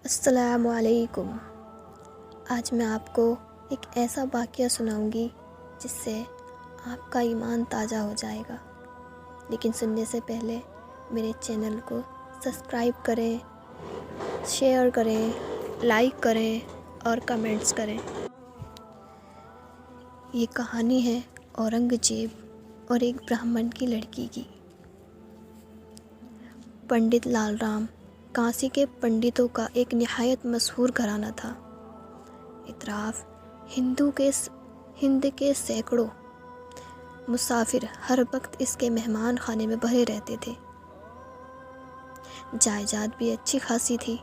السلام علیکم۔ آج میں آپ کو ایک ایسا واقعہ سناؤں گی جس سے آپ کا ایمان تازہ ہو جائے گا، لیکن سننے سے پہلے میرے چینل کو سبسکرائب کریں، شیئر کریں، لائک کریں اور کمنٹس کریں۔ یہ کہانی ہے اورنگزیب اور ایک برہمن کی لڑکی کی۔ پنڈت لال رام کانسی کے پنڈتوں کا ایک نہایت مشہور گھرانہ تھا۔ اطراف ہند کے سینکڑوں مسافر ہر وقت اس کے مہمان خانے میں بھرے رہتے تھے۔ جائیداد بھی اچھی خاصی تھی۔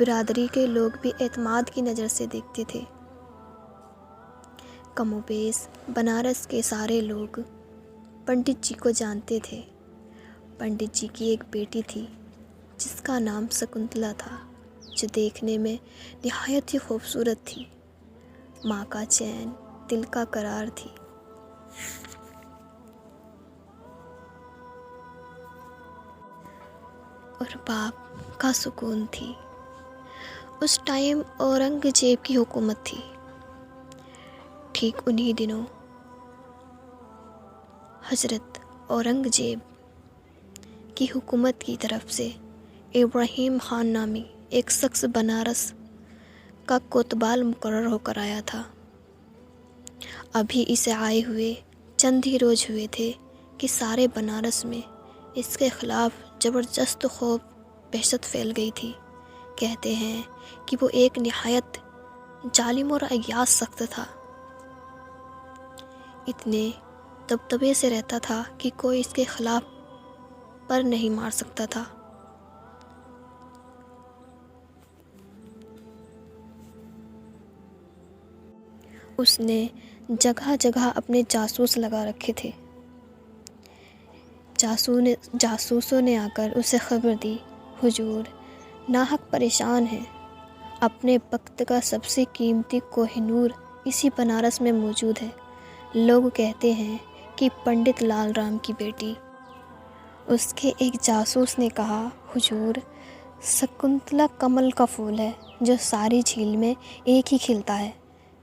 برادری کے لوگ بھی اعتماد کی نظر سے دیکھتے تھے۔ کم و بیش بنارس کے سارے لوگ پنڈت جی کو جانتے تھے۔ پنڈت جی کی ایک بیٹی تھی جس کا نام سکنتلا تھا، جو دیکھنے میں نہایت ہی خوبصورت تھی۔ ماں کا چین دل کا قرار تھی۔ اور باپ کا سکون تھی۔ اس ٹائم اورنگزیب کی حکومت تھی۔ ٹھیک انہی دنوں حضرت اورنگزیب کی حکومت کی طرف سے ابراہیم خان نامی ایک شخص بنارس کا کوتوال مقرر ہو کر آیا تھا۔ ابھی اسے آئے ہوئے چند ہی روز ہوئے تھے کہ سارے بنارس میں اس کے خلاف زبردست خوف دہشت پھیل گئی تھی۔ کہتے ہیں کہ وہ ایک نہایت ظالم اور عیاش شخص تھا۔ اتنے دبدبے سے رہتا تھا کہ کوئی اس کے خلاف پر نہیں مار سکتا تھا۔ اس نے جگہ جگہ اپنے جاسوس لگا رکھے تھے۔ جاسوسوں نے آ کر اسے خبر دی، حضور ناحق پریشان ہیں۔ اپنے وقت کا سب سے قیمتی کوہ نور اسی بنارس میں موجود ہے۔ لوگ کہتے ہیں کہ پنڈت لال رام کی بیٹی۔ اس کے ایک جاسوس نے کہا، حضور سکنتلا کمل کا پھول ہے جو ساری جھیل میں ایک ہی کھلتا ہے۔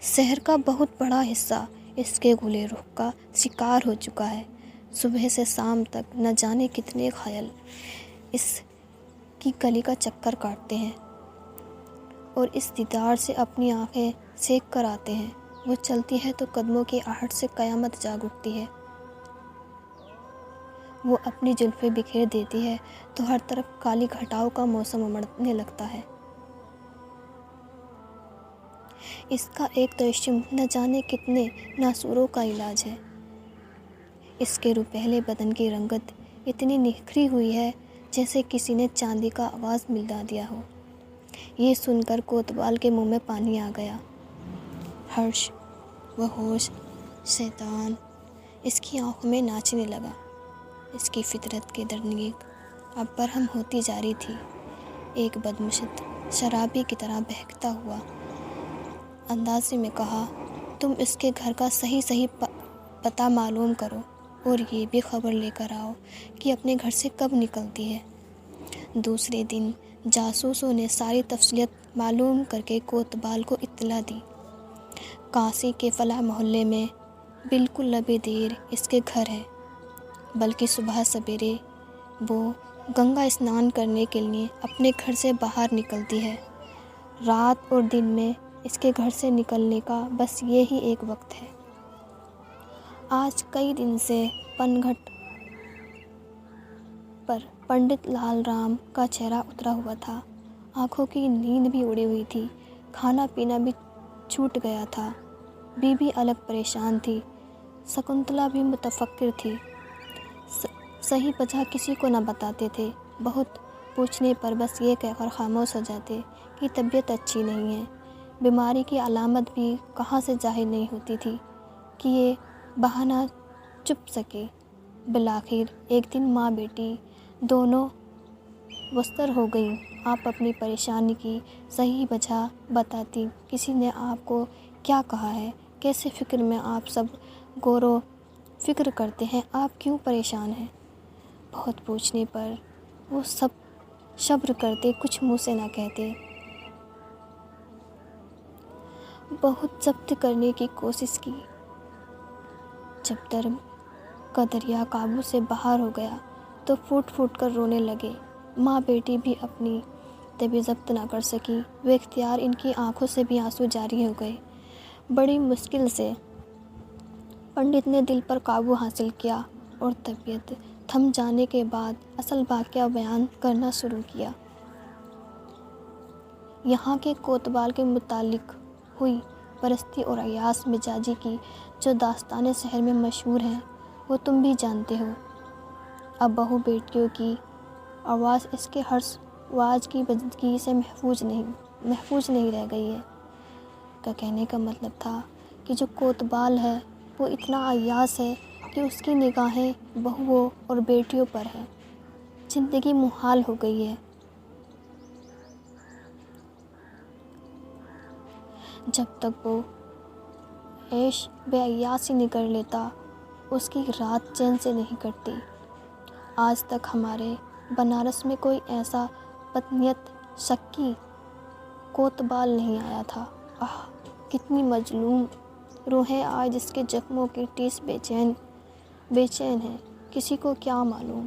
شہر کا بہت بڑا حصہ اس کے گلے رخ کا شکار ہو چکا ہے۔ صبح سے شام تک نہ جانے کتنے خیال اس کی گلی کا چکر کاٹتے ہیں اور اس دیدار سے اپنی آنکھیں سینک کر آتے ہیں۔ وہ چلتی ہے تو قدموں کی آہٹ سے قیامت جاگ اٹھتی ہے۔ وہ اپنی زلفیں بکھیر دیتی ہے تو ہر طرف کالی گھٹاؤں کا موسم امڑنے لگتا ہے۔ اس کا ایک تیشم نہ جانے کتنے ناسوروں کا علاج ہے۔ اس کے روپہلے بدن کی رنگت اتنی نکھری ہوئی ہے جیسے کسی نے چاندی کا آواز ملا دیا ہو۔ یہ سن کر کوتوال کے منہ میں پانی آ گیا۔ ہرش و ہوش شیطان اس کی آنکھوں میں ناچنے لگا۔ اس کی فطرت کی درنگی اب برہم ہوتی جا رہی تھی۔ ایک بدمست شرابی کی طرح بہکتا ہوا انداز میں کہا، تم اس کے گھر کا صحیح پتہ معلوم کرو اور یہ بھی خبر لے کر آؤ کہ اپنے گھر سے کب نکلتی ہے۔ دوسرے دن جاسوسوں نے ساری تفصیلات معلوم کر کے کوتوال کو اطلاع دی۔ کانسی کے فلاں محلے میں بالکل لبے دیر اس کے گھر ہے، بلکہ صبح سویرے وہ گنگا اسنان کرنے کے لیے اپنے گھر سے باہر نکلتی ہے۔ رات اور دن میں اس کے گھر سے نکلنے کا بس یہی ایک وقت ہے۔ آج کئی دن سے پن گھٹ پر پنڈت لال رام کا چہرہ اترا ہوا تھا۔ آنکھوں کی نیند بھی اڑی ہوئی تھی۔ کھانا پینا بھی چھوٹ گیا تھا۔ بیوی الگ پریشان تھی۔ سکنتلا بھی متفکر تھی۔ صحیح وجہ کسی کو نہ بتاتے تھے۔ بہت پوچھنے پر بس یہ کہہ کر خاموش ہو جاتے کہ طبیعت اچھی نہیں ہے۔ بیماری کی علامت بھی کہاں سے ظاہر نہیں ہوتی تھی کہ یہ بہانہ چھپ سکے۔ بالآخر ایک دن ماں بیٹی دونوں وستر ہو گئیں۔ آپ اپنی پریشانی کی صحیح وجہ بتاتی، کسی نے آپ کو کیا کہا ہے، کیسے فکر میں آپ سب غور و فکر کرتے ہیں، آپ کیوں پریشان ہیں؟ بہت پوچھنے پر وہ سب صبر کرتے، کچھ منہ سے نہ کہتے۔ بہت ضبط کرنے کی کوشش کی۔ جب درد کا دریا قابو سے باہر ہو گیا تو پھوٹ پھوٹ کر رونے لگے۔ ماں بیٹی بھی اپنی طبع ضبط نہ کر سکی، وہ اختیار ان کی آنکھوں سے بھی آنسو جاری ہو گئے۔ بڑی مشکل سے پنڈت نے دل پر قابو حاصل کیا اور طبیعت تھم جانے کے بعد اصل واقعہ بیان کرنا شروع کیا۔ یہاں کے کوتوال کے متعلق ہوئی پرستی اور عیاش مزاجی کی جو داستانیں شہر میں مشہور ہیں وہ تم بھی جانتے ہو۔ اب بہو بیٹیوں کی آواز اس کے ہرش و آج کی بزدگی سے محفوظ نہیں رہ گئی ہے۔ کا کہنے کا مطلب تھا کہ جو کوتوال ہے وہ اتنا عیاش ہے کہ اس کی نگاہیں بہوؤں اور بیٹیوں پر ہیں۔ زندگی محال ہو گئی ہے۔ جب تک وہ عیش بے عیاشی نہیں کر لیتا اس کی رات چین سے نہیں کٹتی۔ آج تک ہمارے بنارس میں کوئی ایسا بدنیت شکی کوتوال نہیں آیا تھا۔ آہ کتنی مظلوم روحیں آج اس کے زخموں کی ٹیس بے چین ہیں، کسی کو کیا معلوم۔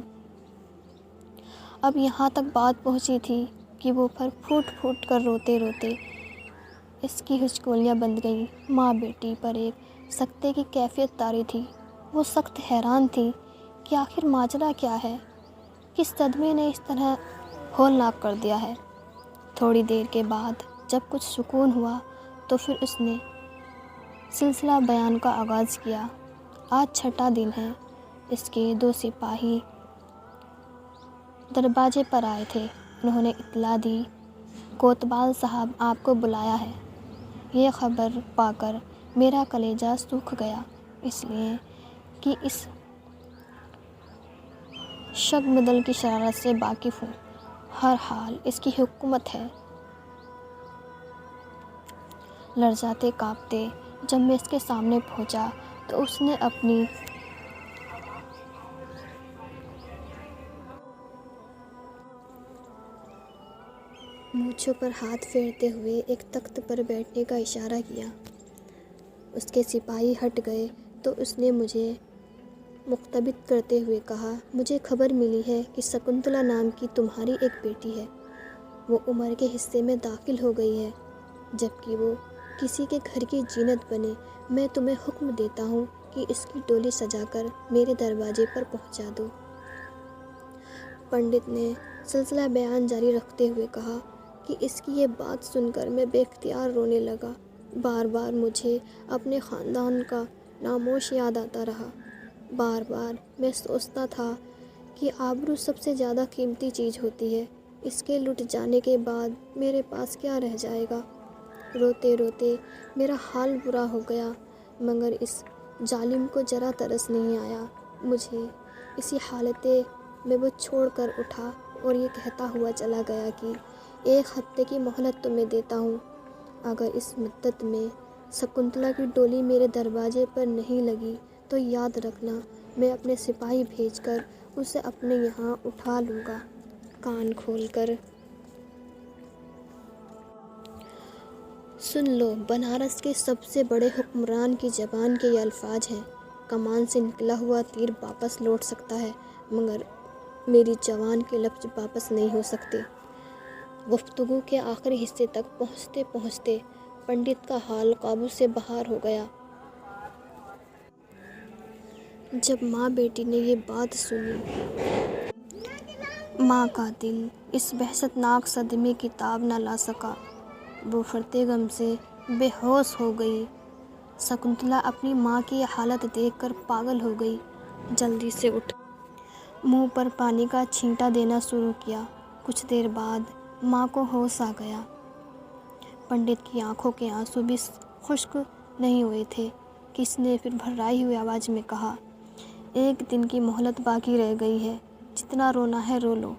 اب یہاں تک بات پہنچی تھی کہ وہ پر پھوٹ پھوٹ کر روتے روتے اس کی ہچکولیاں بند گئیں۔ ماں بیٹی پر ایک سکتے کی کیفیت طاری تھی۔ وہ سخت حیران تھی کہ آخر ماجرا کیا ہے، کس صدمے نے اس طرح ہولناک کر دیا ہے۔ تھوڑی دیر کے بعد جب کچھ سکون ہوا تو پھر اس نے سلسلہ بیان کا آغاز کیا۔ آج چھٹا دن ہے، اس کے 2 سپاہی دروازے پر آئے تھے۔ انہوں نے اطلاع دی کوتوال صاحب آپ کو بلایا ہے۔ یہ خبر پا کر میرا کلیجہ سوکھ گیا، اس لیے کہ اس شگمدل کی شرارت سے واقف ہوں۔ ہر حال اس کی حکومت ہے۔ لرزاتے کانپتے جب میں اس کے سامنے پہنچا تو اس نے اپنی مونچھوں پر ہاتھ پھیرتے ہوئے ایک تخت پر بیٹھنے کا اشارہ کیا۔ اس کے سپاہی ہٹ گئے تو اس نے مجھے مخاطب کرتے ہوئے کہا، مجھے خبر ملی ہے کہ شکنتلا نام کی تمہاری ایک بیٹی ہے۔ وہ عمر کے حصے میں داخل ہو گئی ہے، جبکہ وہ کسی کے گھر کی زینت بنے۔ میں تمہیں حکم دیتا ہوں کہ اس کی ڈولی سجا کر میرے دروازے پر پہنچا دو۔ پنڈت نے سلسلہ بیان جاری رکھتے ہوئے کہا کہ اس کی یہ بات سن کر میں بے اختیار رونے لگا۔ بار بار مجھے اپنے خاندان کا ناموش یاد آتا رہا۔ بار بار میں سوچتا تھا کہ آبرو سب سے زیادہ قیمتی چیز ہوتی ہے، اس کے لٹ جانے کے بعد میرے پاس کیا رہ جائے گا۔ روتے روتے میرا حال برا ہو گیا، مگر اس ظالم کو ذرا ترس نہیں آیا۔ مجھے اسی حالت میں وہ چھوڑ کر اٹھا اور یہ کہتا ہوا چلا گیا کہ 1 ہفتے کی مہلت تمہیں دیتا ہوں۔ اگر اس مدت میں شکنتلا کی ڈولی میرے دروازے پر نہیں لگی تو یاد رکھنا میں اپنے سپاہی بھیج کر اسے اپنے یہاں اٹھا لوں گا۔ کان کھول کر سن لو، بنارس کے سب سے بڑے حکمران کی زبان کے یہ الفاظ ہیں۔ کمان سے نکلا ہوا تیر واپس لوٹ سکتا ہے مگر میری زبان کے لفظ واپس نہیں ہو سکتے۔ گفتگو کے آخری حصے تک پہنچتے پہنچتے پنڈت کا حال قابو سے باہر ہو گیا۔ جب ماں بیٹی نے یہ بات سنی، ماں کا دل اس وحشتناک صدمے کی تاب نہ لا سکا۔ وہ پھرتے غم سے بے ہوش ہو گئی۔ شکنتلا اپنی ماں کی یہ حالت دیکھ کر پاگل ہو گئی۔ جلدی سے اٹھ منہ پر پانی کا چھینٹا دینا شروع کیا۔ کچھ دیر بعد ماں کو ہوش آ گیا۔ پنڈت کی آنکھوں کے آنسو بھی خشک نہیں ہوئے تھے کہ اس نے پھر بھررائی ہوئی آواز میں کہا، 1 دن کی مہلت باقی رہ گئی ہے، جتنا رونا ہے رو لو۔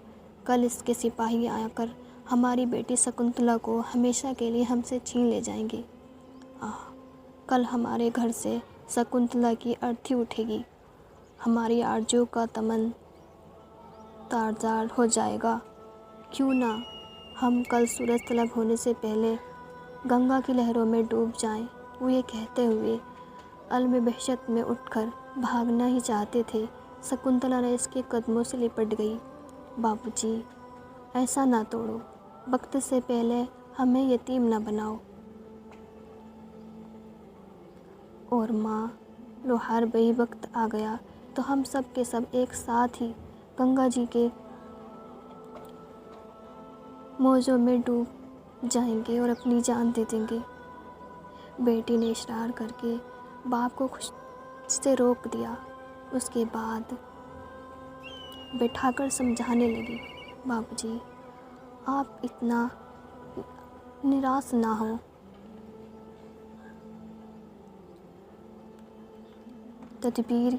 کل اس کے سپاہی آ کر ہماری بیٹی شکنتلا کو ہمیشہ کے لیے ہم سے چھین لے جائیں گے۔ کل ہمارے گھر سے شکنتلا کی ارتھی اٹھے گی، ہماری آرزو کا تمن تاجدار ہو جائے گا کیوں نہ ہم کل سورج طلب ہونے سے پہلے گنگا کی لہروں میں ڈوب جائیں۔ وہ یہ کہتے ہوئے عالم وحشت میں اٹھ کر بھاگنا ہی چاہتے تھے، شکنتلا نے اس کے قدموں سے لپٹ گئی۔ بابو جی، ایسا نہ توڑو، وقت سے پہلے ہمیں یتیم نہ بناؤ۔ اور ماں، لوہار بھائی، وقت آ گیا تو ہم سب کے سب ایک ساتھ ہی گنگا جی کے موجوں میں ڈوب جائیں گے اور اپنی جان دے دیں گے۔ بیٹی نے اشارہ کر کے باپ کو خود سے روک دیا۔ اس کے بعد بٹھا کر سمجھانے لگی، بابو جی، آپ اتنا نراش نہ ہوں۔ تدبیر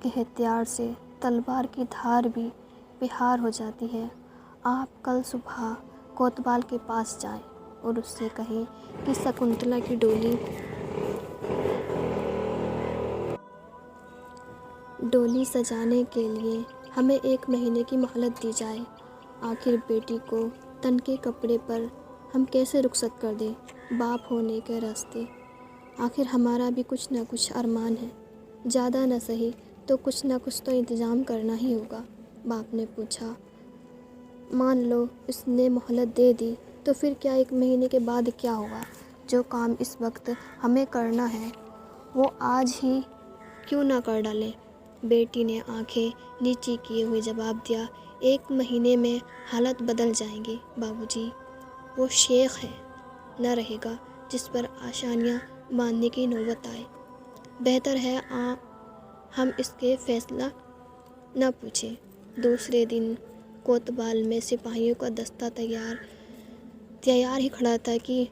کے ہتھیار سے تلوار کی دھار بھی بحار ہو جاتی ہے۔ آپ کل صبح کوتوال کے پاس جائیں اور اس سے کہیں کہ شکنتلا کی ڈولی سجانے کے لیے ہمیں 1 مہینے کی مہلت دی جائے۔ آخر بیٹی کو تن کے کپڑے پر ہم کیسے رخصت کر دیں؟ باپ ہونے کے راستے آخر ہمارا بھی کچھ نہ کچھ ارمان ہے، زیادہ نہ صحیح تو کچھ نہ کچھ تو انتظام کرنا ہی ہوگا۔ باپ نے پوچھا، مان لو اس نے مہلت دے دی تو پھر کیا 1 مہینے کے بعد کیا ہوگا؟ جو کام اس وقت ہمیں کرنا ہے وہ آج ہی کیوں نہ کر ڈالیں؟ بیٹی نے آنکھیں نیچی کیے ہوئے جواب دیا، 1 مہینے میں حالات بدل جائیں گے بابو جی۔ وہ شیخ ہے نہ رہے گا جس پر آشانیاں باندھنے کی نوبت آئے۔ بہتر ہے ہم اس کے فیصلہ نہ پوچھیں۔ دوسرے دن کوتوال میں سپاہیوں کا دستہ تیار ہی کھڑا تھا کہ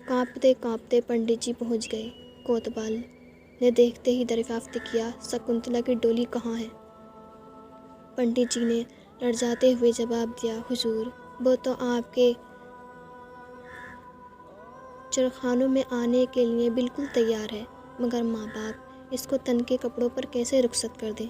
کانپتے کانپتے پنڈت جی پہنچ گئے۔ کوتوال نے دیکھتے ہی دریافت کیا، شکنتلا کی ڈولی کہاں ہے؟ پنڈت جی نے لرزاتے ہوئے جواب دیا، حضور، وہ تو آپ کے چرخانوں میں آنے کے لیے بالکل تیار ہے، مگر ماں باپ اس کو تن کے کپڑوں پر کیسے رخصت کر دیں؟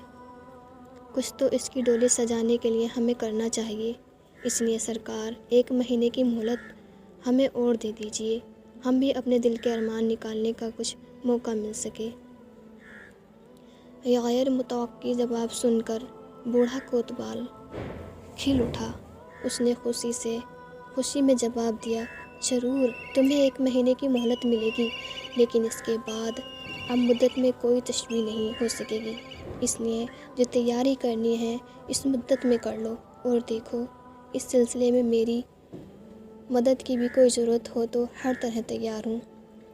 کچھ تو اس کی ڈولی سجانے کے لیے ہمیں کرنا چاہیے، اس لیے سرکار 1 مہینے کی مہلت ہمیں اور دے دیجیے، ہم بھی اپنے دل کے ارمان نکالنے کا کچھ موقع مل سکے۔ غیر متوقع جواب سن کر بوڑھا کوتوال کھل اٹھا۔ اس نے خوشی میں جواب دیا، ضرور تمہیں 1 مہینے کی مہلت ملے گی، لیکن اس کے بعد اب مدت میں کوئی تشویش نہیں ہو سکے گی، اس لیے جو تیاری کرنی ہے اس مدت میں کر لو، اور دیکھو اس سلسلے میں میری مدد کی بھی کوئی ضرورت ہو تو ہر طرح تیار ہوں۔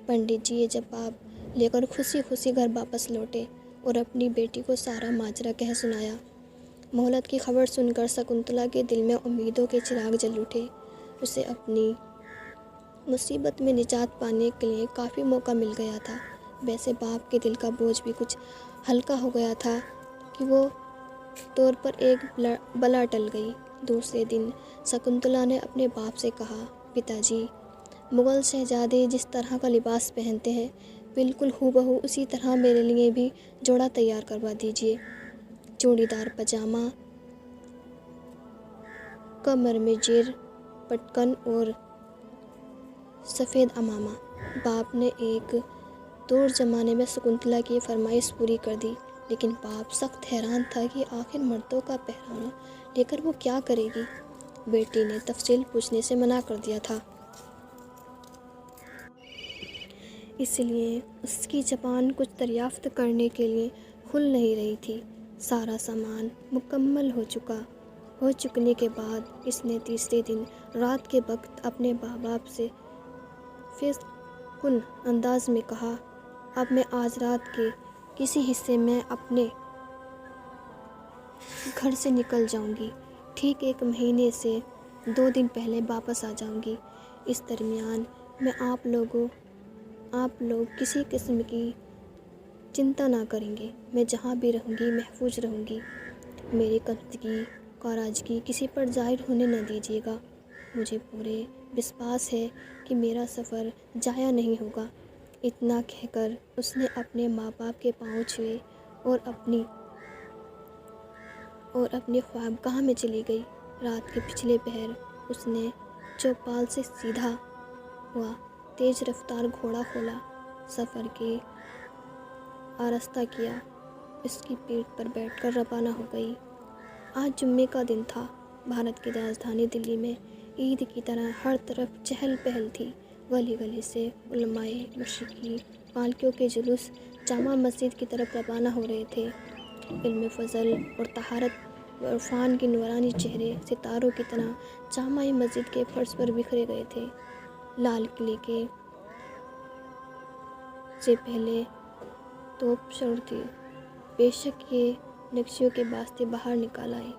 پنڈت جی یہ جواب لے کر خوشی گھر واپس لوٹے اور اپنی بیٹی کو سارا ماجرا کہہ سنایا۔ مہلت کی خبر سن کر شکنتلا کے دل میں امیدوں کے چراغ جل اٹھے۔ اسے اپنی مصیبت میں نجات پانے کے لیے کافی موقع مل گیا تھا۔ ویسے باپ کے دل کا بوجھ بھی کچھ ہلکا ہو گیا تھا کہ وہ طور پر ایک بلا ٹل گئی۔ دوسرے دن شکنتلا نے اپنے باپ سے کہا، پتا جی، مغل شہزادے جس طرح کا لباس پہنتے ہیں بالکل ہو بہو اسی طرح میرے لیے بھی جوڑا تیار کروا دیجیے، چوڑی دار پاجامہ، کمر میں زیر پٹکن اور سفید عمامہ۔ باپ نے ایک دور زمانے میں شکنتلا کی فرمائش پوری کر دی، لیکن باپ سخت حیران تھا کہ آخر مردوں کا پہراوا لے کر وہ کیا کرے گی۔ بیٹی نے تفصیل پوچھنے سے منع کر دیا تھا، اس لیے اس کی زبان کچھ دریافت کرنے کے لیے کھل نہیں رہی تھی۔ سارا سامان مکمل ہو چکنے کے بعد اس نے تیسرے دن رات کے وقت اپنے ماں باپ سے فیض کن انداز میں کہا، اب میں آج رات کے کسی حصے میں اپنے گھر سے نکل جاؤں گی، ٹھیک 1 مہینے سے 2 دن پہلے واپس آ جاؤں گی۔ اس درمیان میں آپ لوگ کسی قسم کی چنتا نہ کریں گے، میں جہاں بھی رہوں گی محفوظ رہوں گی، میری کمزگی کاراجگی کسی پر ظاہر ہونے نہ دیجیے گا، مجھے پورے وشواس ہے کہ میرا سفر ضائع نہیں ہوگا۔ اتنا کہہ کر اس نے اپنے ماں باپ کے پاؤں چھوئے اور اپنی خوابگاہ میں چلی گئی۔ رات کے پچھلے پہر اس نے چوپال سے سیدھا ہوا تیز رفتار گھوڑا کھولا، سفر کی آراستہ کیا، اس کی پیٹھ پر بیٹھ کر روانہ ہو گئی۔ آج جمعے کا دن تھا۔ بھارت کی راجدھانی دلی میں عید کی طرح ہر طرف چہل پہل تھی۔ گلی گلی سے علماء مشرقی پالکیوں کے جلوس جامع مسجد کی طرف روانہ ہو رہے تھے۔ علم، فضل اور طہارت و عرفان کے نورانی چہرے ستاروں کی طرح جامع مسجد کے فرش پر بکھرے گئے تھے۔ لال قلعے سے پہلے توپ شور تھی، بے شک یہ نقشیوں کے واسطے باہر نکال آئے۔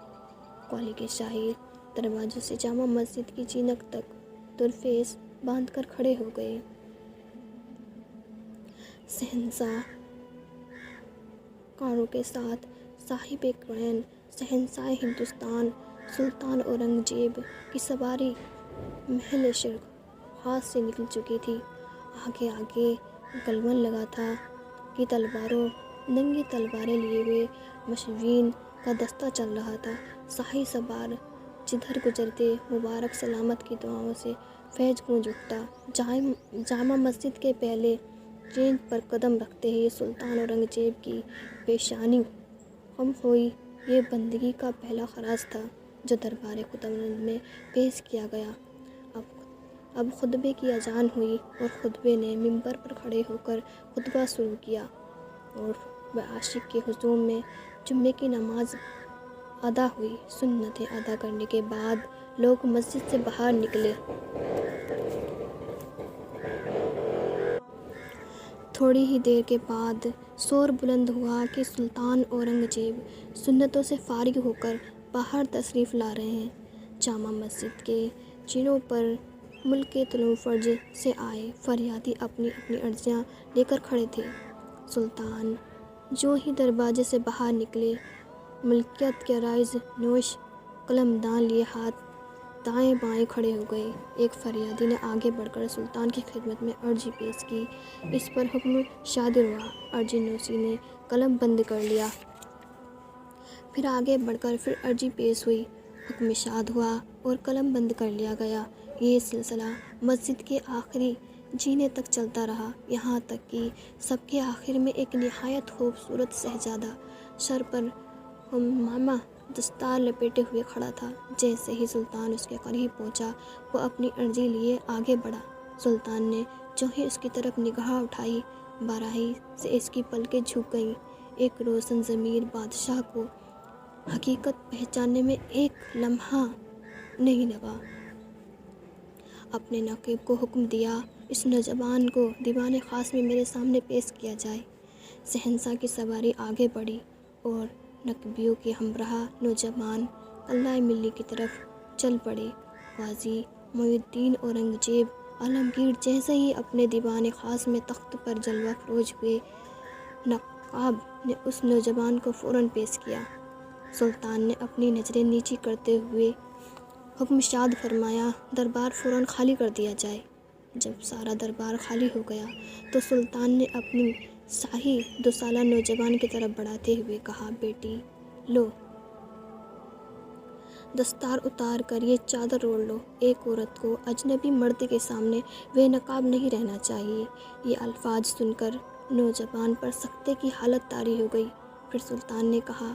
قلعے کے شاہی دروازوں سے جامع مسجد کی چینک تک درفیس باندھ کر کھڑے ہو گئے۔ شہنشاہ کاروں کے ساتھ صاحب قرن، شہنشاہ ہندوستان سلطان اورنگزیب کی سواری محل شرق ہاتھ سے نکل چکی تھی۔ آگے آگے گلون لگا تھا کہ تلواروں، ننگی تلواریں لیے ہوئے مشوین کا دستہ چل رہا تھا۔ شاہی سوار جدھر گزرتے مبارک سلامت کی دعاؤں سے فیض گونج اٹھتا۔ جامع مسجد کے پہلے ٹرین پر قدم رکھتے ہی سلطان اورنگزیب کی پیشانی خم ہوئی۔ یہ بندگی کا پہلا خراج تھا جو دربار خداوند میں پیش کیا گیا۔ اب خطبے کی اذان ہوئی اور خطیب نے منبر پر کھڑے ہو کر خطبہ شروع کیا اور عاشق کے ہجوم میں جمعے کی نماز ادا ہوئی۔ سنتیں ادا کرنے کے بعد لوگ مسجد سے باہر نکلے۔ تھوڑی ہی دیر کے بعد شور بلند ہوا کہ سلطان اورنگزیب سنتوں سے فارغ ہو کر باہر تشریف لا رہے ہیں۔ جامع مسجد کے چینوں پر ملک کے طلوع فرج سے آئے فریادی اپنی اپنی عرضیاں لے کر کھڑے تھے۔ سلطان جو ہی دروازے سے باہر نکلے، ملکیت کے رائج نوش قلمدان لیے ہاتھ دائیں بائیں کھڑے ہو گئے۔ ایک فریادی نے آگے بڑھ کر سلطان کی خدمت میں عرضی پیش کی۔ اس پر حکم صادر ہوا۔ عرضی نویسی نے قلم بند کر لیا۔ پھر آگے بڑھ کر پھر عرضی پیش ہوئی، حکم صادر ہوا اور قلم بند کر لیا گیا۔ یہ سلسلہ مسجد کے آخری جینے تک چلتا رہا، یہاں تک کہ سب کے آخر میں ایک نہایت خوبصورت شہزادہ سر پر عمامہ دستار لپیٹے ہوئے کھڑا تھا۔ جیسے ہی سلطان اس کے قریب پہنچا، وہ اپنی عرضی لیے آگے بڑھا۔ سلطان نے جو ہی اس کی طرف نگاہ اٹھائی، بارہی سے اس کی پلکیں جھک گئیں۔ ایک روشن ضمیر بادشاہ کو حقیقت پہچاننے میں ایک لمحہ نہیں لگا۔ اپنے نقیب کو حکم دیا، اس نوجوان کو دیوان خاص میں میرے سامنے پیش کیا جائے۔ شہنشاہ کی سواری آگے بڑھی اور نقیبیوں کے ہمراہ نوجوان قلعہ ملی کی طرف چل پڑے۔ غازی معین الدین اورنگزیب عالمگیر جیسے ہی اپنے دیوان خاص میں تخت پر جلوہ فروز ہوئے، نقاب نے اس نوجوان کو فوراً پیش کیا۔ سلطان نے اپنی نظریں نیچی کرتے ہوئے حکم صادر فرمایا، دربار فوراً خالی کر دیا جائے۔ جب سارا دربار خالی ہو گیا تو سلطان نے اپنی شاہی 2 سالہ نوجوان کی طرف بڑھاتے ہوئے کہا، بیٹی لو، دستار اتار کر یہ چادر اوڑھ لو۔ ایک عورت کو اجنبی مرد کے سامنے بے نقاب نہیں رہنا چاہیے۔ یہ الفاظ سن کر نوجوان پر سکتے کی حالت طاری ہو گئی۔ پھر سلطان نے کہا،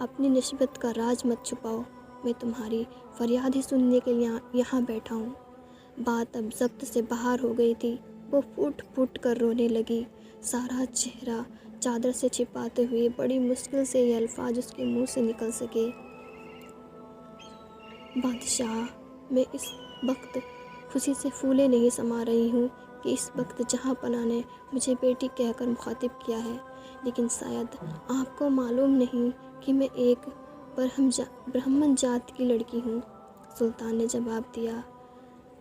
اپنی نسبت کا راز مت چھپاؤ، میں تمہاری فریاد ہی سننے کے لیے یہاں بیٹھا ہوں۔ بات اب ضبط سے باہر ہو گئی تھی۔ وہ پھوٹ پھوٹ کر رونے لگی۔ سارا چہرہ چادر سے چھپاتے ہوئے بڑی مشکل سے یہ الفاظ اس کے منہ سے نکل سکے، بادشاہ، میں اس وقت خوشی سے پھولے نہیں سما رہی ہوں کہ اس وقت جہاں پناہ نے مجھے بیٹی کہہ کر مخاطب کیا ہے، لیکن شاید آپ کو معلوم نہیں کہ میں ایک برہمن ذات کی لڑکی ہوں۔ سلطان نے جواب دیا،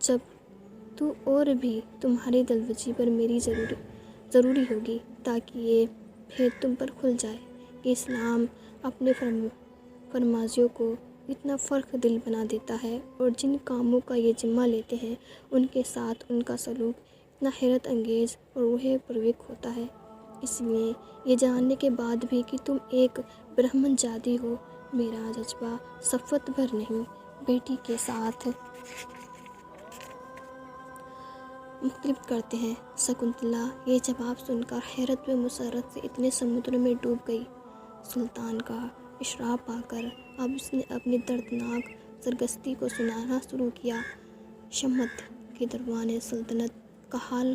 جب تو اور بھی تمہاری دلوجی پر میری ضروری ہوگی تاکہ یہ بھید تم پر کھل جائے کہ اسلام اپنے فرمازیوں کو اتنا فرق دل بنا دیتا ہے اور جن کاموں کا یہ ذمہ لیتے ہیں ان کے ساتھ ان کا سلوک اتنا حیرت انگیز اور روح پروک ہوتا ہے۔ اس لیے یہ جاننے کے بعد بھی کہ تم ایک برہمن ذاتی ہو، میرا جذبہ صفوت بھر نہیں بیٹی کے ساتھ مختلف کرتے ہیں۔ شکنتلا یہ جواب سن کر حیرت و مسرت سے اتنے سمندر میں ڈوب گئی۔ سلطان کا اشارہ پا کر اب اس نے اپنی دردناک سرگشتے کو سنانا شروع کیا۔ شمت کے دوران سلطنت کا حال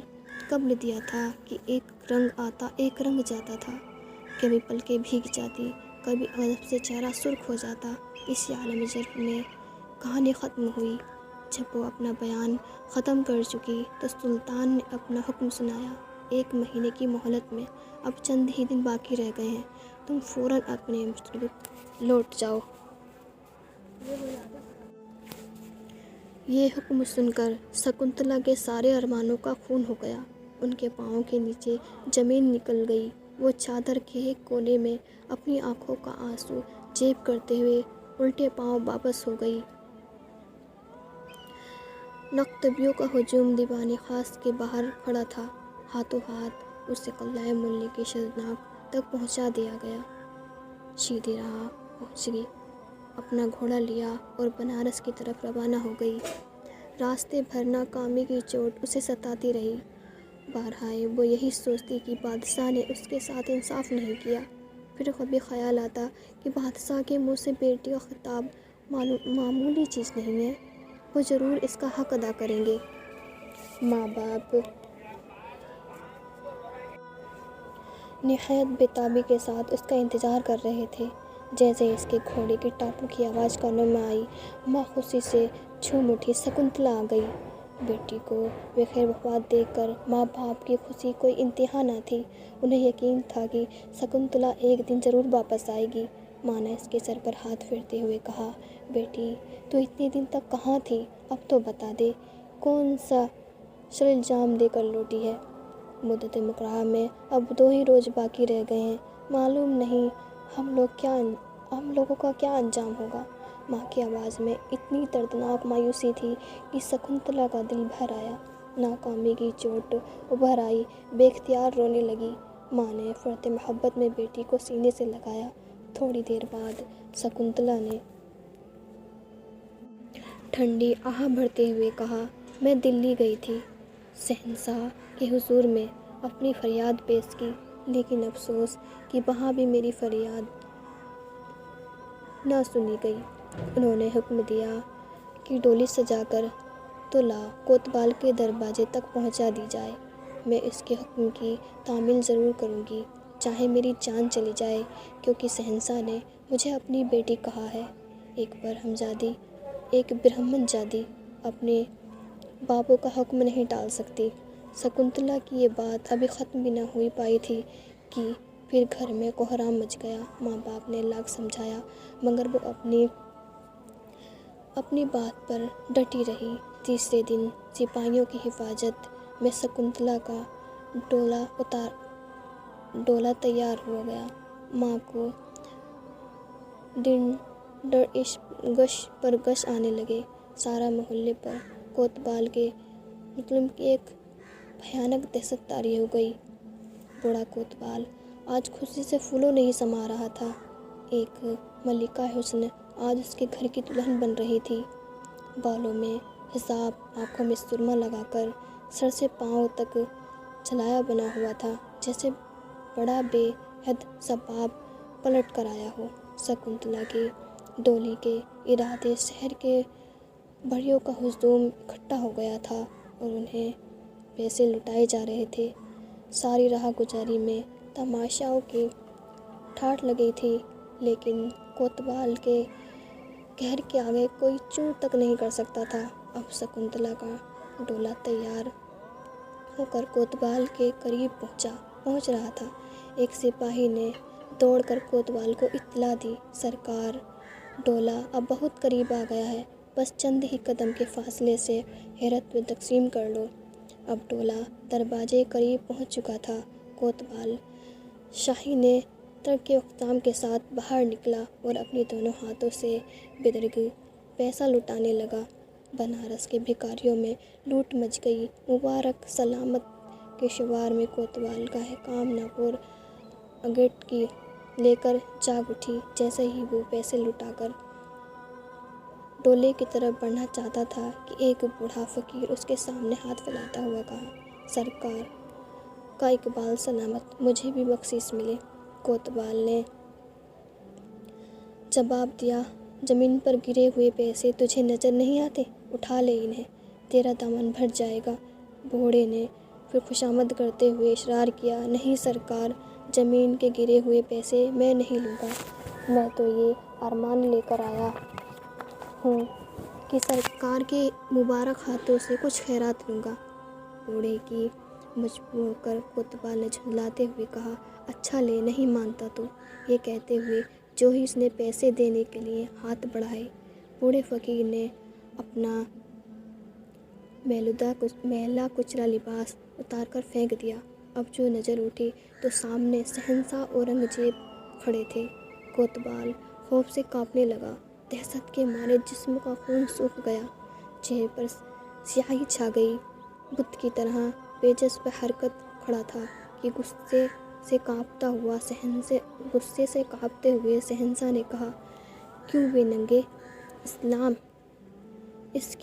قبل دیا تھا کہ ایک رنگ آتا ایک رنگ جاتا تھا، کبھی پلکیں بھیگ جاتی، کبھی غضب سے چہرہ سرخ ہو جاتا۔ اسی عالم جرف میں کہانی ختم ہوئی۔ جب وہ اپنا بیان ختم کر چکی تو سلطان نے اپنا حکم سنایا، 1 مہینے کی مہلت میں اب چند ہی دن باقی رہ گئے ہیں، تم فوراً اپنے ملک لوٹ جاؤ۔ یہ حکم سن کر شکنتلا کے سارے ارمانوں کا خون ہو گیا۔ ان کے پاؤں کے نیچے زمین نکل گئی۔ وہ چادر کے ایک کونے میں اپنی آنکھوں کا آنسو جیب کرتے ہوئے الٹے پاؤں واپس ہو گئی۔ نقطبیوں کا ہجوم دیوان خاص کے باہر کھڑا تھا۔ ہاتھوں ہاتھ اسے قلعہ ملنے کی شرناک تک پہنچا دیا گیا۔ سیدھی راہ پہنچ گئی، اپنا گھوڑا لیا اور بنارس کی طرف روانہ ہو گئی۔ راستے بھر ناکامی کی چوٹ اسے ستاتی رہی۔ بارہائے وہ یہی سوچتی کہ بادشاہ نے اس کے ساتھ انصاف نہیں کیا۔ پھر کبھی خیال آتا کہ بادشاہ کے منہ سے بیٹی کا خطاب معمولی چیز نہیں ہے، وہ ضرور اس کا حق ادا کریں گے۔ ماں باپ نہایت بے تابی کے ساتھ اس کا انتظار کر رہے تھے۔ جیسے اس کے گھوڑے کی ٹاپوں کی آواز کانوں میں آئی، ماں خوشی سے جھوم اٹھی۔ شکنتلا آ گئی۔ بیٹی کو بخیر وفات دیکھ کر ماں باپ کی خوشی کوئی انتہا نہ تھی۔ انہیں یقین تھا کہ شکنتلا ایک دن ضرور واپس آئے گی۔ ماں نے اس کے سر پر ہاتھ پھیرتے ہوئے کہا، بیٹی تو اتنے دن تک کہاں تھی؟ اب تو بتا دے، کون سا سرانجام لے کر لوٹی ہے؟ مدت مقررہ میں اب 2 ہی روز باقی رہ گئے ہیں، معلوم نہیں ہم لوگوں کا کیا انجام ہوگا۔ ماں کی آواز میں اتنی دردناک مایوسی تھی کہ شکنتلا کا دل بھر آیا۔ ناکامی کی چوٹ ابھر آئی، بے اختیار رونے لگی۔ ماں نے فرط محبت میں بیٹی کو سینے سے لگایا۔ تھوڑی دیر بعد شکنتلا نے ٹھنڈی آہ بھرتے ہوئے کہا، میں دلی گئی تھی، شہنشاہ کے حضور میں اپنی فریاد پیش کی، لیکن افسوس کہ وہاں بھی میری فریاد نہ سنی گئی۔ انہوں نے حکم دیا کہ ڈولی سجا کر طلعہ کوتوال کے دروازے تک پہنچا دی جائے۔ میں اس کے حکم کی تعمیل ضرور کروں گی، چاہے میری جان چلی جائے، کیونکہ شہنشاہ نے مجھے اپنی بیٹی کہا ہے۔ ایک برہمزادی، ایک برہمن زادی اپنے باپو کا حکم نہیں ٹال سکتی۔ شکنتلا کی یہ بات ابھی ختم بھی نہ ہوئی پائی تھی کہ پھر گھر میں کوہرام مچ گیا۔ ماں باپ نے لاکھ سمجھایا مگر وہ اپنی بات پر ڈٹی رہی۔ تیسرے دن سپاہیوں کی حفاظت میں شکنتلا کا ڈولہ تیار ہو گیا۔ ماں کو دن گش پر گش آنے لگے۔ سارا محلے پر کوتوال کے ظلم کی ایک بھیانک دہشت طاری ہو گئی۔ بوڑھا کوتوال آج خوشی سے پھولوں نہیں سما رہا تھا۔ ایک ملکہ حسن آج اس کے گھر کی دلہن بن رہی تھی۔ بالوں میں حجاب، آنکھوں میں سرما لگا کر سر سے پاؤں تک چھلایا بنا ہوا تھا، جیسے بڑا بے حد شباب پلٹ کر آیا ہو۔ شکنتلا کی ڈولی کے ارادے شہر کے بڑیوں کا ہجوم اکٹھا ہو گیا تھا اور انہیں پیسے لٹائے جا رہے تھے۔ ساری راہ گزاری میں تماشاؤں کی ٹھاٹھ لگی تھی، لیکن کوتوال کے قہر کے آگے کوئی چوں تک نہیں کر سکتا تھا۔ اب شکنتلا کا ڈولہ تیار ہو کر کوتوال کے قریب پہنچ رہا تھا۔ ایک سپاہی نے دوڑ کر کوتوال کو اطلاع دی، سرکار، ڈولہ اب بہت قریب آ گیا ہے، بس چند ہی قدم کے فاصلے سے حیرت میں تقسیم کر لو۔ اب ڈولہ دروازے قریب پہنچ چکا تھا۔ کوتوال شاہین ترک اقدام کے ساتھ باہر نکلا اور اپنی دونوں ہاتھوں سے بدرگ پیسہ لٹانے لگا۔ بنارس کے بھکاریوں میں لوٹ مچ گئی۔ مبارک سلامت کے شمار میں کوتوال کا حکام ناپور انگیٹھی لے کر جاگ اٹھی۔ جیسے ہی وہ پیسے لٹا کر ڈولے کی طرف بڑھنا چاہتا تھا کہ ایک بوڑھا فقیر اس کے سامنے ہاتھ پھیلاتا ہوا کہا، سرکار کا اقبال سلامت، مجھے بھی بخشش ملے۔ کوتوال نے جواب دیا، زمین پر گرے ہوئے پیسے تجھے نظر نہیں آتے؟ اٹھا لے انہیں، تیرا دامن بھر جائے گا۔ بوڑھے نے پھر خوشامد کرتے ہوئے اصرار کیا، نہیں سرکار، زمین کے گرے ہوئے پیسے میں نہیں لوں گا، میں تو یہ ارمان لے کر آیا ہوں کہ سرکار کے مبارک ہاتھوں سے کچھ خیرات لوں گا۔ بوڑھے کی مجبور ہو کر کوتوال نے جھنجھلاتے ہوئے کہا، اچھا لے، نہیں مانتا تو۔ یہ کہتے ہوئے جو ہی اس نے پیسے دینے کے لیے ہاتھ بڑھائے، بوڑھے فقیر نے اپنا میلا کچرا لباس اتار کر پھینک دیا۔ اب جو نظر اٹھی تو سامنے شہنشاہ اورنگزیب کھڑے تھے۔ کوتوال خوف سے کانپنے لگا، دہشت کے مارے جسم کا خون سوکھ گیا، چہرے پر سیاہی چھا گئی۔ بت کی طرح بے جذبہ حرکت کھڑا تھا کہ غصے سے کانپتے ہوئے شہنشاہ نے کہا، کیوں بے ننگے اسلام، اس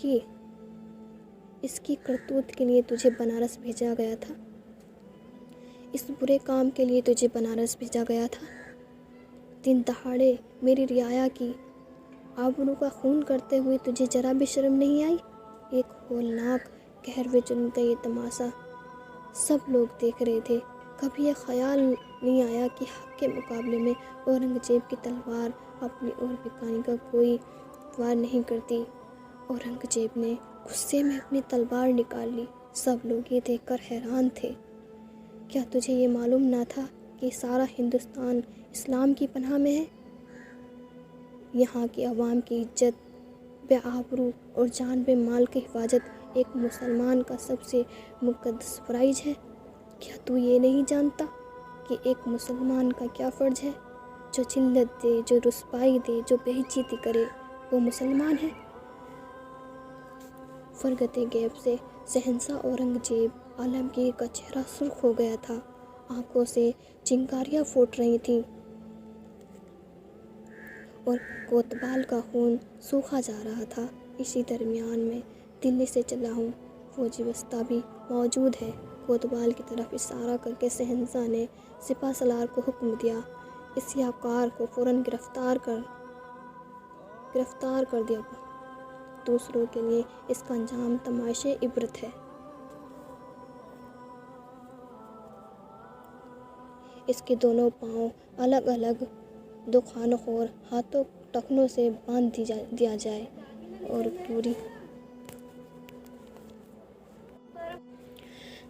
کی کرتوت کے لیے تجھے بنارس بھیجا گیا تھا؟ اس برے کام کے لیے تجھے بنارس بھیجا گیا تھا؟ دن دہاڑے میری رعایا کی آبرو کا خون کرتے ہوئے تجھے ذرا بھی شرم نہیں آئی؟ ایک ہولناک قہر میں جن کا یہ تماشا سب لوگ دیکھ رہے تھے۔ کبھی یہ خیال نہیں آیا کہ حق کے مقابلے میں اورنگزیب کی تلوار اپنی اور بکانے کا کوئی وار نہیں کرتی۔ اورنگزیب نے غصے میں اپنی تلوار نکال لی۔ سب لوگ یہ دیکھ کر حیران تھے۔ کیا تجھے یہ معلوم نہ تھا کہ سارا ہندوستان اسلام کی پناہ میں ہے؟ یہاں کی عوام کی عزت، بے آبرو اور جان بے مال کی حفاظت ایک مسلمان کا سب سے مقدس فرائض ہے۔ کیا تو یہ نہیں جانتا کہ ایک مسلمان کا کیا فرض ہے؟ جو ذلت دے، جو رسوائی دے، جو بے عزتی کرے، وہ مسلمان ہے۔ فرقت غیب سے شہنشاہ اورنگزیب عالمگیر کا چہرہ سرخ ہو گیا تھا، آنکھوں سے چنگاریاں پھوٹ رہی تھیں اور کوتوال کا خون سوکھا جا رہا تھا۔ اسی درمیان میں دلی سے چلا ہوں، فوجی وسطی بھی موجود ہے۔ کوتوال کی طرف اشارہ کر کے شہنشاہ نے سپہ سالار کو حکم دیا، اس یاکار کو فوراً گرفتار کر دیا، دوسروں کے لیے اس کا انجام تماشائے عبرت ہے۔ اس کے دونوں پاؤں الگ الگ دو خانوں اور ہاتھوں ٹخنوں سے باندھ دیا جائے اور پوری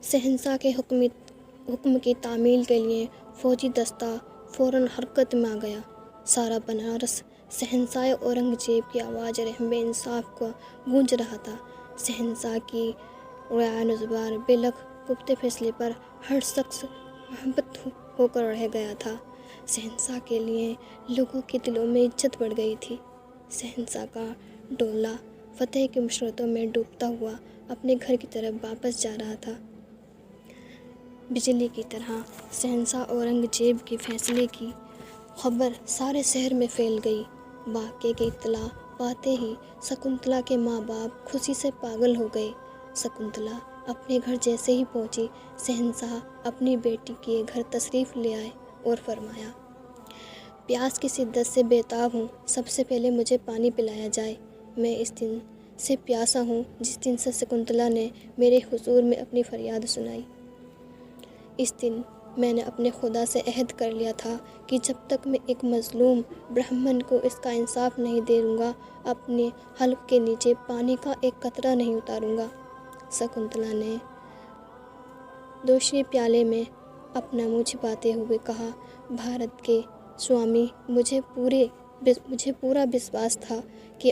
شہنشاہ کے حکم کی تعمیل کے لیے فوجی دستہ فوراً حرکت میں آ گیا۔ سارا بنارس شہنشاہ اورنگزیب کی آواز رحم انصاف کا گونج رہا تھا۔ شہنشاہ کی رعایا نزوار بے لگ کبتے فیصلے پر ہر شخص محبت ہو کر رہ گیا تھا۔ شہنشاہ کے لیے لوگوں کے دلوں میں عزت بڑھ گئی تھی۔ شہنشاہ کا ڈولہ فتح کی مسرتوں میں ڈوبتا ہوا اپنے گھر کی طرف واپس جا رہا تھا۔ بجلی کی طرح شہنشاہ اورنگزیب کے فیصلے کی خبر سارے شہر میں پھیل گئی۔ واقعے کی اطلاع پاتے ہی شکنتلا کے ماں باپ خوشی سے پاگل ہو گئے۔ شکنتلا اپنے گھر جیسے ہی پہنچی، شہنشاہ اپنی بیٹی کے گھر تشریف لے آئے اور فرمایا، پیاس کی شدت سے بیتاب ہوں، سب سے پہلے مجھے پانی پلایا جائے۔ میں اس دن سے پیاسا ہوں جس دن سے شکنتلا نے میرے حضور میں اپنی فریاد سنائی۔ اس دن میں نے اپنے خدا سے عہد کر لیا تھا کہ جب تک میں ایک مظلوم برہمن کو اس کا انصاف نہیں دے دوں گا، اپنے حلق کے نیچے پانی کا ایک قطرہ نہیں اتاروں گا۔ شکنتلا نے دوسرے پیالے میں اپنا منہ چھپاتے ہوئے کہا، بھارت کے سوامی، مجھے پورا وشواس تھا کہ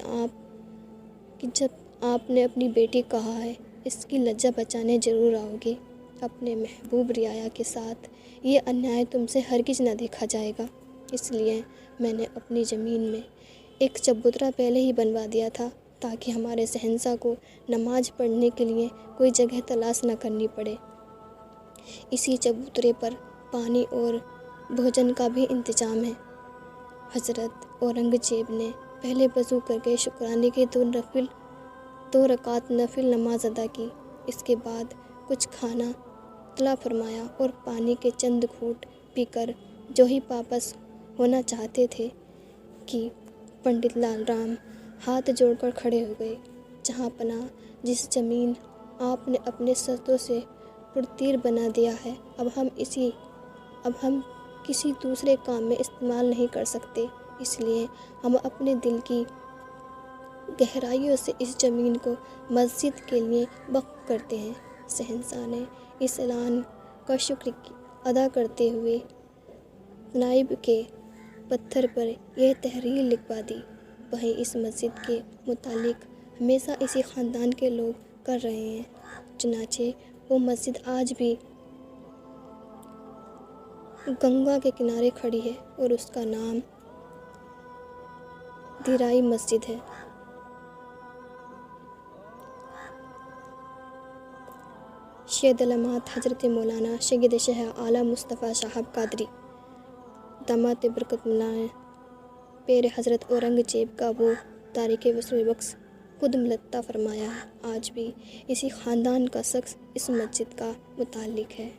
جب آپ نے اپنی بیٹی کہا ہے، اس کی لجا بچانے ضرور آؤ گے۔ اپنے محبوب رعایا کے ساتھ یہ انیائے تم سے ہرگز نہ دیکھا جائے گا، اس لیے میں نے اپنی زمین میں ایک چبوترا پہلے ہی بنوا دیا تھا تاکہ ہمارے شہنشاہ کو نماز پڑھنے کے لیے کوئی جگہ تلاش نہ کرنی پڑے۔ اسی چبوترے پر پانی اور بھوجن کا بھی انتظام ہے۔ حضرت اورنگزیب نے پہلے وضو کر کے شکرانے کی 2 رکعت نفل نماز ادا کی۔ اس کے بعد کچھ کھانا طلع فرمایا اور پانی کے چند گھونٹ پی کر جو ہی واپس ہونا چاہتے تھے کہ پنڈت لال رام ہاتھ جوڑ کر کھڑے ہو گئے۔ جہاں پناہ، جس زمین آپ نے اپنے سطروں سے پرتیر بنا دیا ہے، اب ہم کسی دوسرے کام میں استعمال نہیں کر سکتے، اس لیے ہم اپنے دل کی گہرائیوں سے اس زمین کو مسجد کے لیے وقف کرتے ہیں۔ شہنشاہ نے اس اعلان کا شکر ادا کرتے ہوئے نائب کے پتھر پر یہ تحریر لکھوا دی۔ وہیں اس مسجد کے متعلق ہمیشہ اسی خاندان کے لوگ کر رہے ہیں، چنانچہ وہ مسجد آج بھی گنگا کے کنارے کھڑی ہے اور اس کا نام دیرائی مسجد ہے۔ سید علامات حضرت مولانا سید شاہ اعلیٰ مصطفیٰ صاحب قادری دامت برکت ملائیں پیر حضرت اورنگزیب کا وہ تاریخ وصول بخش خود ملطہ فرمایا ہے، آج بھی اسی خاندان کا شخص اس مسجد کا متعلق ہے۔